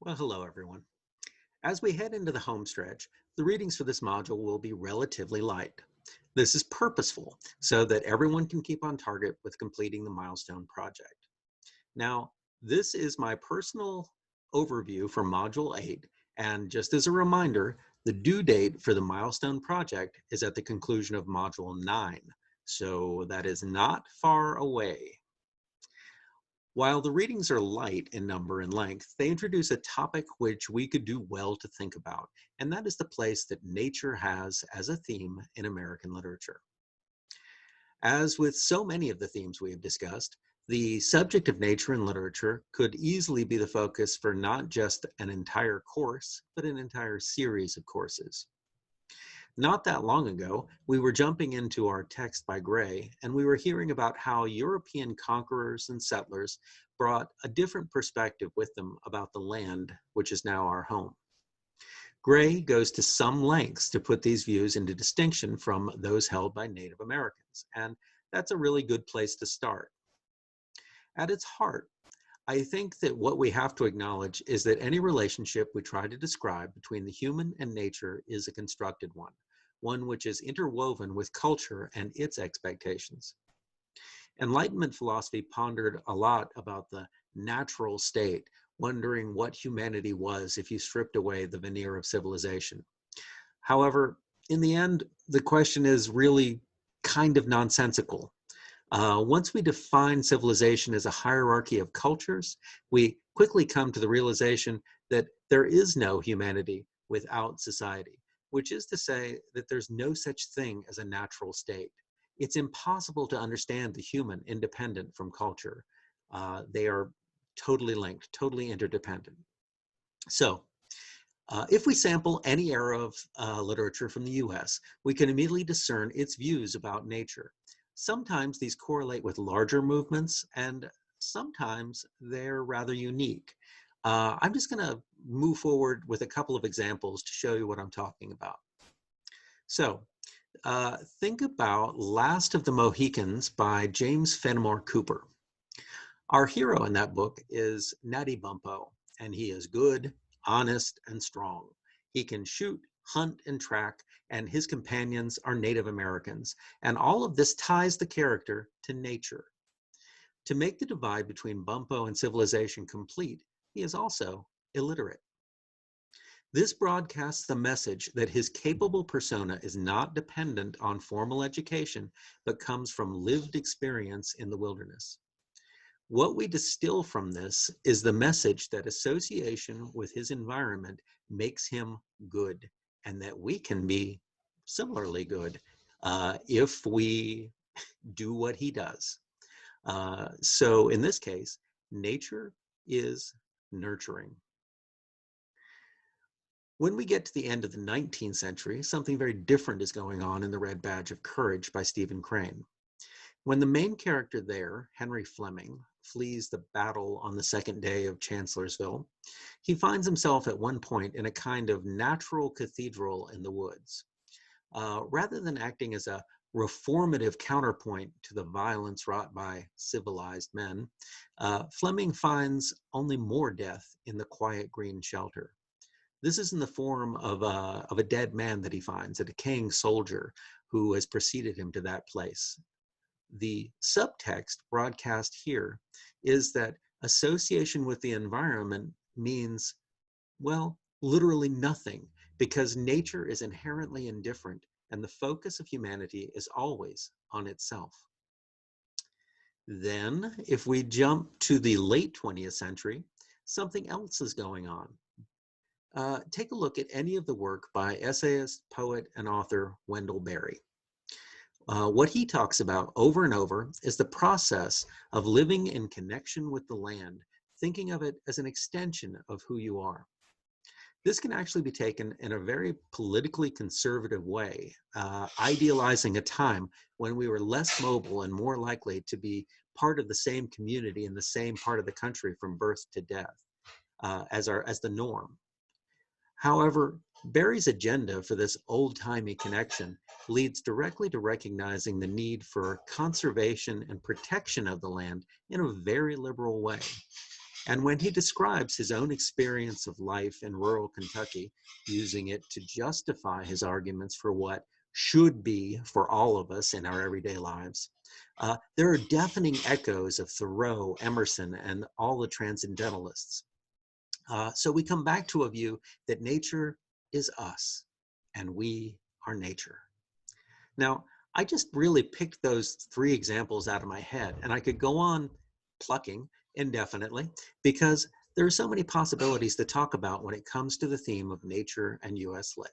Well, hello everyone. As we head into the home stretch, the readings for this module will be relatively light. This is purposeful so that everyone can keep on target with completing the milestone project. Now, this is my personal overview for Module 8, and just as a reminder, the due date for the milestone project is at the conclusion of Module 9, so that is not far away. While the readings are light in number and length, they introduce a topic which we could do well to think about, and that is the place that nature has as a theme in American literature. As with so many of the themes we have discussed, the subject of nature in literature could easily be the focus for not just an entire course, but an entire series of courses. Not that long ago, we were jumping into our text by Gray, and we were hearing about how European conquerors and settlers brought a different perspective with them about the land, which is now our home. Gray goes to some lengths to put these views into distinction from those held by Native Americans, and that's a really good place to start. At its heart, I think that what we have to acknowledge is that any relationship we try to describe between the human and nature is a constructed one which is interwoven with culture and its expectations. Enlightenment philosophy pondered a lot about the natural state, wondering what humanity was if you stripped away the veneer of civilization. However, in the end, the question is really kind of nonsensical. Once we define civilization as a hierarchy of cultures, we quickly come to the realization that there is no humanity without society, which is to say that there's no such thing as a natural state. It's impossible to understand the human independent from culture. They are totally linked, totally interdependent. So, if we sample any era of literature from the US, we can immediately discern its views about nature. Sometimes these correlate with larger movements, and sometimes they're rather unique. I'm just going to move forward with a couple of examples to show you what I'm talking about. So, think about Last of the Mohicans by James Fenimore Cooper. Our hero in that book is Natty Bumppo, and he is good, honest, and strong. He can shoot, hunt, and track, and his companions are Native Americans, and all of this ties the character to nature. To make the divide between Bumppo and civilization complete, he is also illiterate. This broadcasts the message that his capable persona is not dependent on formal education, but comes from lived experience in the wilderness. What we distill from this is the message that association with his environment makes him good, and that we can be similarly good if we do what he does. So in this case, nature is nurturing. When we get to the end of the 19th century, something very different is going on in The Red Badge of Courage by Stephen Crane. When the main character there, Henry Fleming, flees the battle on the second day of Chancellorsville, he finds himself at one point in a kind of natural cathedral in the woods. Rather than acting as a reformative counterpoint to the violence wrought by civilized men, Fleming finds only more death in the quiet green shelter. This is in the form of a dead man that he finds, a decaying soldier who has preceded him to that place. The subtext broadcast here is that association with the environment means, well, literally nothing, because nature is inherently indifferent and the focus of humanity is always on itself. Then, if we jump to the late 20th century, something else is going on. Take a look at any of the work by essayist, poet, and author Wendell Berry. What he talks about over and over is the process of living in connection with the land, thinking of it as an extension of who you are. This can actually be taken in a very politically conservative way, idealizing a time when we were less mobile and more likely to be part of the same community in the same part of the country from birth to death as the norm. However, Berry's agenda for this old-timey connection leads directly to recognizing the need for conservation and protection of the land in a very liberal way. And when he describes his own experience of life in rural Kentucky, using it to justify his arguments for what should be for all of us in our everyday lives, there are deafening echoes of Thoreau, Emerson, and all the transcendentalists. So we come back to a view that nature is us and we are nature. Now, I just really picked those three examples out of my head, and I could go on plucking indefinitely because there are so many possibilities to talk about when it comes to the theme of nature and US lit.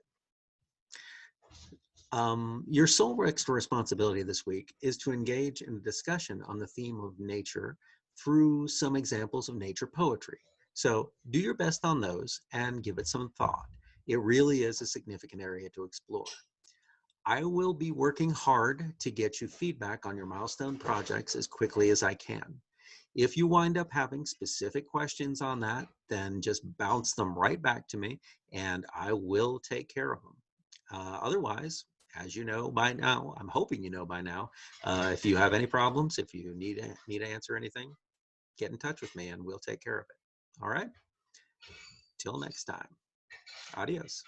Your sole extra responsibility this week is to engage in a discussion on the theme of nature through some examples of nature poetry. So do your best on those and give it some thought. It really is a significant area to explore. I will be working hard to get you feedback on your milestone projects as quickly as I can. If you wind up having specific questions on that, then just bounce them right back to me and I will take care of them. Otherwise, as you know by now, I'm hoping you know by now, if you have any problems, if you need to answer anything, get in touch with me and we'll take care of it. All right? Till next time. Adios.